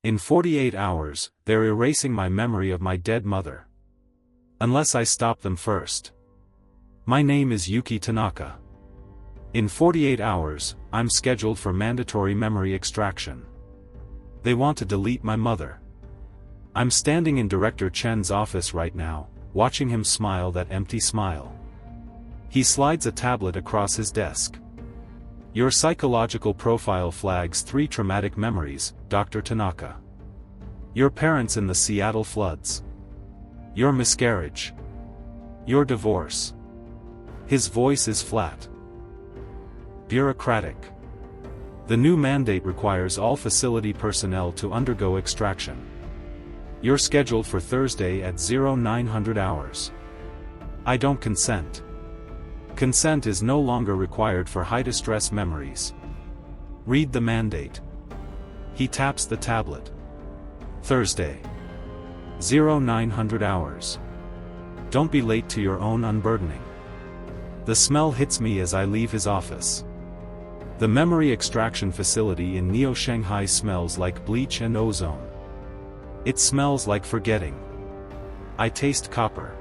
In 48 hours, they're erasing my memory of my dead mother. Unless I stop them first. My name is Yuki Tanaka. In 48 hours, I'm scheduled for mandatory memory extraction. They want to delete my mother. I'm standing in Director Chen's office right now, watching him smile that empty smile. He slides a tablet across his desk. Your psychological profile flags 3 traumatic memories, Dr. Tanaka. Your parents in the Seattle floods. Your miscarriage. Your divorce. His voice is flat. Bureaucratic. The new mandate requires all facility personnel to undergo extraction. You're scheduled for Thursday at 0900 hours. I don't consent. Consent is no longer required for high-distress memories. Read the mandate. He taps the tablet. Thursday. 0900 hours. Don't be late to your own unburdening. The smell hits me as I leave his office. The memory extraction facility in Neo-Shanghai smells like bleach and ozone. It smells like forgetting. I taste copper.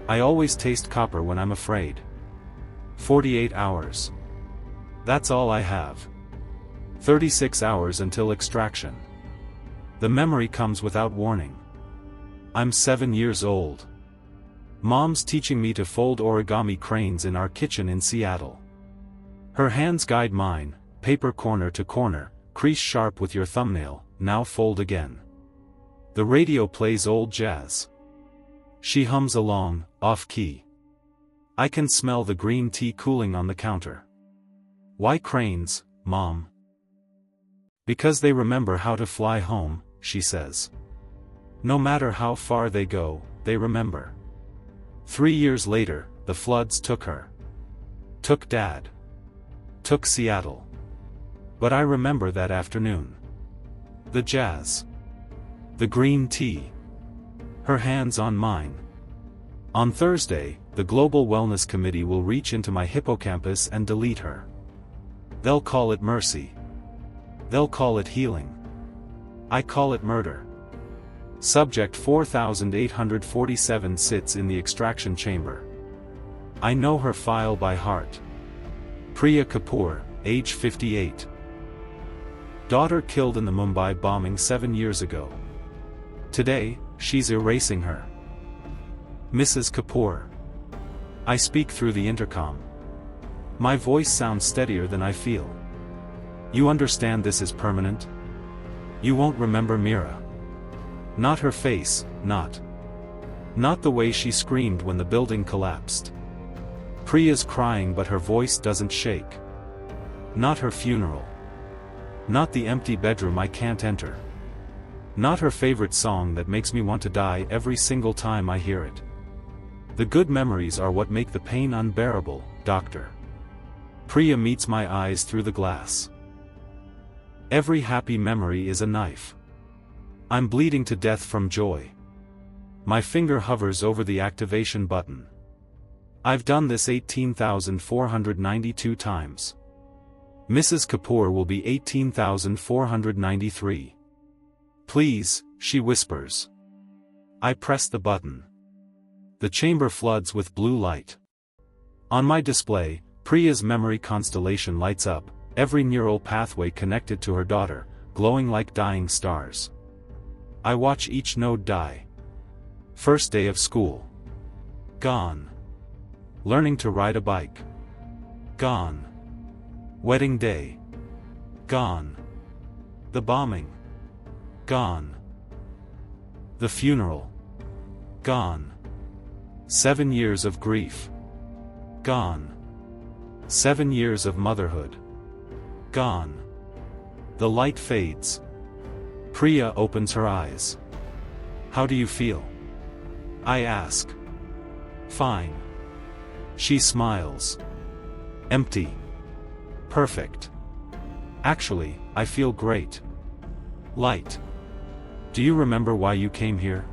I always taste copper when I'm afraid. 48 hours. That's all I have. 36 hours until extraction. The memory comes without warning. I'm 7 years old. Mom's teaching me to fold origami cranes in our kitchen in Seattle. Her hands guide mine, paper corner to corner, crease sharp with your thumbnail, now fold again. The radio plays old jazz. She hums along, off-key. I can smell the green tea cooling on the counter. Why cranes, Mom? Because they remember how to fly home, she says. No matter how far they go, they remember. 3 years later, the floods took her. Took Dad. Took Seattle. But I remember that afternoon. The jazz. The green tea. Her hands on mine. On Thursday, the Global Wellness Committee will reach into my hippocampus and delete her. They'll call it mercy. They'll call it healing. I call it murder. Subject 4847 sits in the extraction chamber. I know her file by heart. Priya Kapoor, age 58. Daughter killed in the Mumbai bombing 7 years ago. Today, she's erasing her. Mrs. Kapoor. I speak through the intercom. My voice sounds steadier than I feel. You understand this is permanent? You won't remember Mira. Not her face, not the way she screamed when the building collapsed. Priya's crying but her voice doesn't shake. Not her funeral. Not the empty bedroom I can't enter. Not her favorite song that makes me want to die every single time I hear it. The good memories are what make the pain unbearable, Doctor. Priya meets my eyes through the glass. Every happy memory is a knife. I'm bleeding to death from joy. My finger hovers over the activation button. I've done this 18,492 times. Mrs. Kapoor will be 18,493. Please, she whispers. I press the button. The chamber floods with blue light. On my display, Priya's memory constellation lights up, every neural pathway connected to her daughter, glowing like dying stars. I watch each node die. First day of school. Gone. Learning to ride a bike. Gone. Wedding day. Gone. The bombing. Gone. The funeral. Gone. 7 years of grief. Gone. 7 years of motherhood. Gone. The light fades. Priya opens her eyes. How do you feel? I ask. Fine. She smiles. Empty. Perfect. Actually, I feel great. Light. Do you remember why you came here?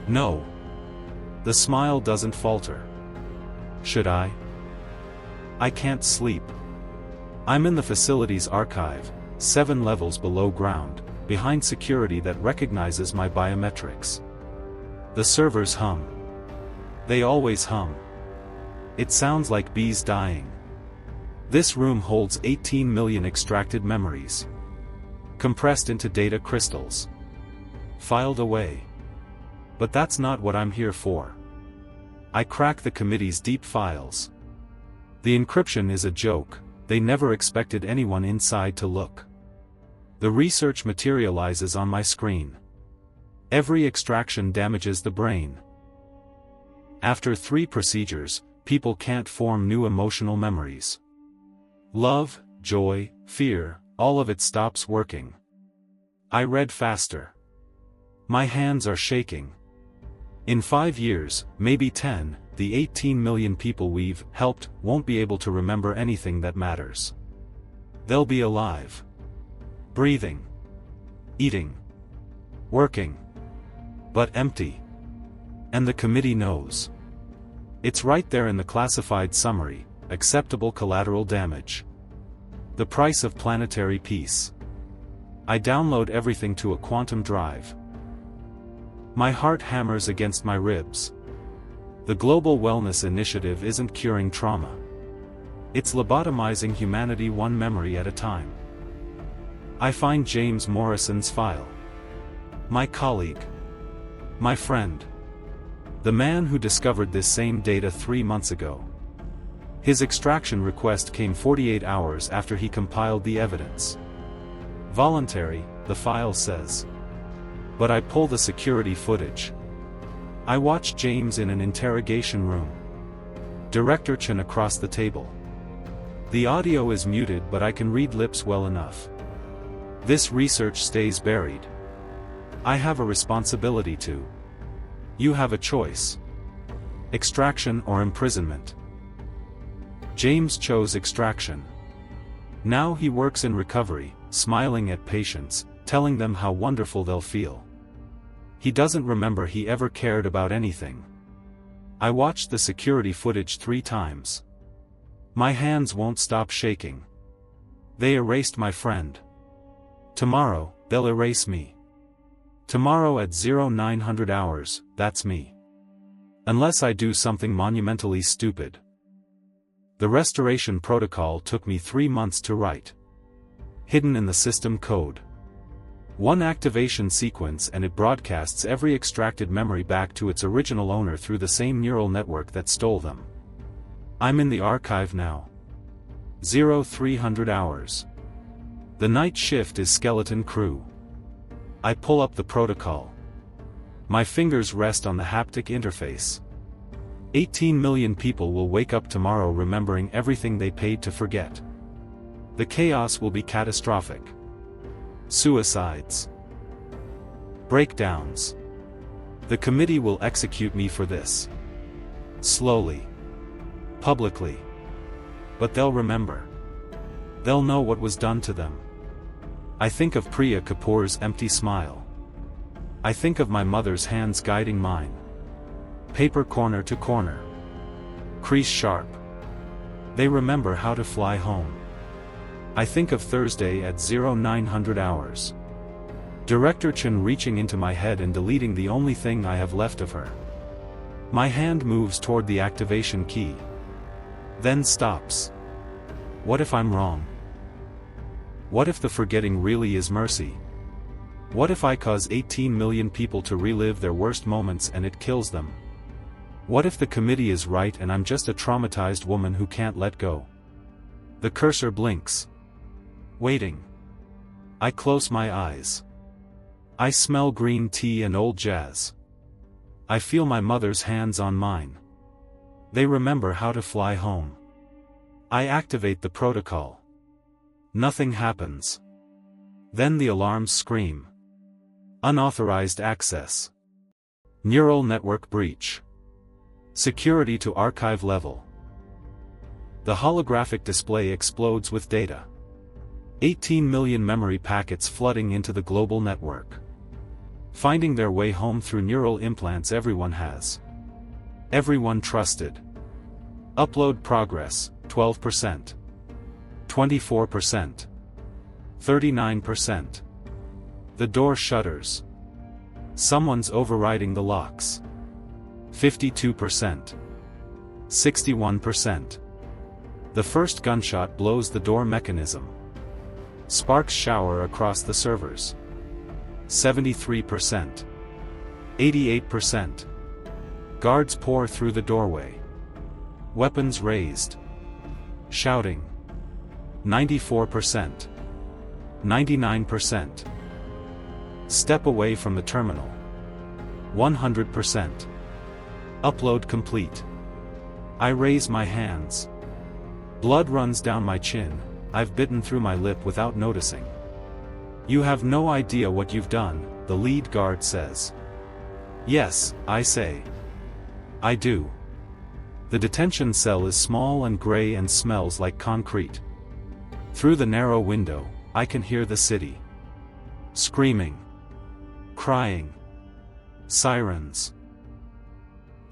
No. The smile doesn't falter. Should I? I can't sleep. I'm in the facility's archive, 7 levels below ground, behind security that recognizes my biometrics. The servers hum. They always hum. It sounds like bees dying. This room holds 18 million extracted memories. Compressed into data crystals. Filed away. But that's not what I'm here for. I crack the committee's deep files. The encryption is a joke, they never expected anyone inside to look. The research materializes on my screen. Every extraction damages the brain. After 3 procedures, people can't form new emotional memories. Love, joy, fear, all of it stops working. I read faster. My hands are shaking. In 5 years, maybe 10, the 18 million people we've helped won't be able to remember anything that matters. They'll be alive. Breathing. Eating. Working. But empty. And the committee knows. It's right there in the classified summary, acceptable collateral damage. The price of planetary peace. I download everything to a quantum drive. My heart hammers against my ribs. The Global Wellness Initiative isn't curing trauma. It's lobotomizing humanity one memory at a time. I find James Morrison's file. My colleague. My friend. The man who discovered this same data 3 months ago. His extraction request came 48 hours after he compiled the evidence. Voluntary, the file says. But I pull the security footage. I watch James in an interrogation room. Director Chen across the table. The audio is muted, but I can read lips well enough. This research stays buried. I have a responsibility to. You have a choice. Extraction or imprisonment. James chose extraction. Now he works in recovery, smiling at patients, telling them how wonderful they'll feel. He doesn't remember he ever cared about anything. I watched the security footage 3 times. My hands won't stop shaking. They erased my friend. Tomorrow, they'll erase me. Tomorrow at 0900 hours, that's me. Unless I do something monumentally stupid. The restoration protocol took me 3 months to write. Hidden in the system code. One activation sequence and it broadcasts every extracted memory back to its original owner through the same neural network that stole them. I'm in the archive now. 0300 hours. The night shift is skeleton crew. I pull up the protocol. My fingers rest on the haptic interface. 18 million people will wake up tomorrow remembering everything they paid to forget. The chaos will be catastrophic. Suicides. Breakdowns. The committee will execute me for this. Slowly. Publicly. But they'll remember. They'll know what was done to them. I think of Priya Kapoor's empty smile. I think of my mother's hands guiding mine. Paper corner to corner. Crease sharp. They remember how to fly home. I think of Thursday at 0900 hours. Director Chen reaching into my head and deleting the only thing I have left of her. My hand moves toward the activation key. Then stops. What if I'm wrong? What if the forgetting really is mercy? What if I cause 18 million people to relive their worst moments and it kills them? What if the committee is right and I'm just a traumatized woman who can't let go? The cursor blinks. Waiting. I close my eyes. I smell green tea and old jazz. I feel my mother's hands on mine. They remember how to fly home. I activate the protocol. Nothing happens. Then the alarms scream. Unauthorized access. Neural network breach. Security to archive level. The holographic display explodes with data. 18 million memory packets flooding into the global network. Finding their way home through neural implants everyone has. Everyone trusted. Upload progress, 12%. 24%. 39%. The door shudders. Someone's overriding the locks. 52%. 61%. The first gunshot blows the door mechanism. Sparks shower across the servers. 73%. 88%. Guards pour through the doorway. Weapons raised. Shouting. 94%. 99%. Step away from the terminal. 100%. Upload complete. I raise my hands. Blood runs down my chin. I've bitten through my lip without noticing. You have no idea what you've done, the lead guard says. Yes, I say. I do. The detention cell is small and gray and smells like concrete. Through the narrow window, I can hear the city. Screaming. Crying. Sirens.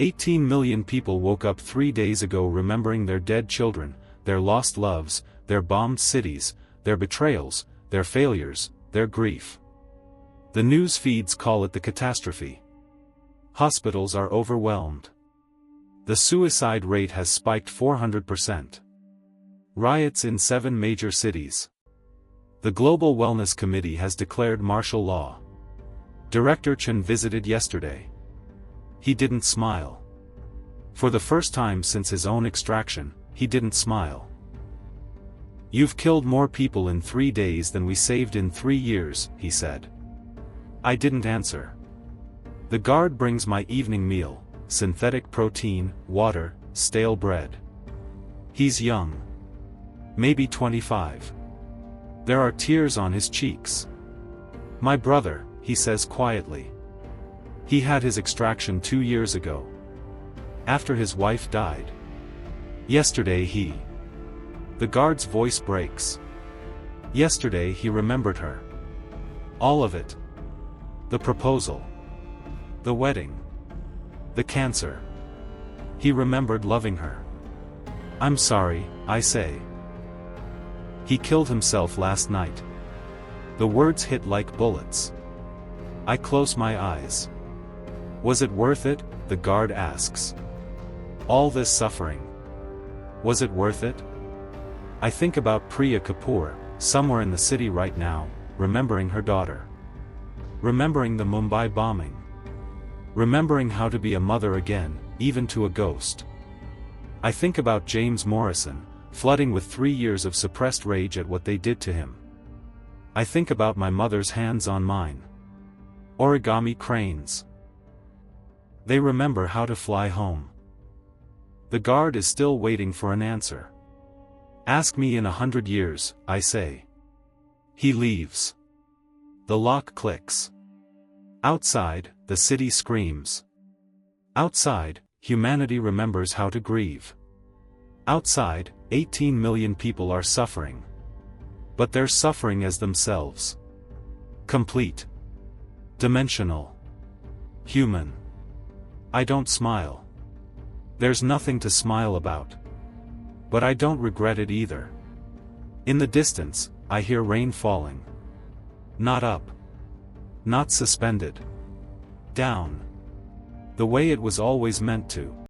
18 million people woke up 3 days ago remembering their dead children, their lost loves, their bombed cities, their betrayals, their failures, their grief. The news feeds call it the catastrophe. Hospitals are overwhelmed. The suicide rate has spiked 400%. Riots in 7 major cities. The Global Wellness Committee has declared martial law. Director Chen visited yesterday. He didn't smile. For the first time since his own extraction, he didn't smile. You've killed more people in 3 days than we saved in 3 years, he said. I didn't answer. The guard brings my evening meal, synthetic protein, water, stale bread. He's young. Maybe 25. There are tears on his cheeks. My brother, he says quietly. He had his extraction 2 years ago. After his wife died. Yesterday he. The guard's voice breaks. Yesterday he remembered her. All of it. The proposal. The wedding. The cancer. He remembered loving her. I'm sorry, I say. He killed himself last night. The words hit like bullets. I close my eyes. Was it worth it? The guard asks. All this suffering. Was it worth it? I think about Priya Kapoor, somewhere in the city right now, remembering her daughter. Remembering the Mumbai bombing. Remembering how to be a mother again, even to a ghost. I think about James Morrison, flooding with 3 years of suppressed rage at what they did to him. I think about my mother's hands on mine. Origami cranes. They remember how to fly home. The guard is still waiting for an answer. Ask me in 100 years, I say. He leaves. The lock clicks. Outside, the city screams. Outside, humanity remembers how to grieve. Outside, 18 million people are suffering. But they're suffering as themselves. Complete. Dimensional. Human. I don't smile. There's nothing to smile about. But I don't regret it either. In the distance, I hear rain falling. Not up. Not suspended. Down. The way it was always meant to.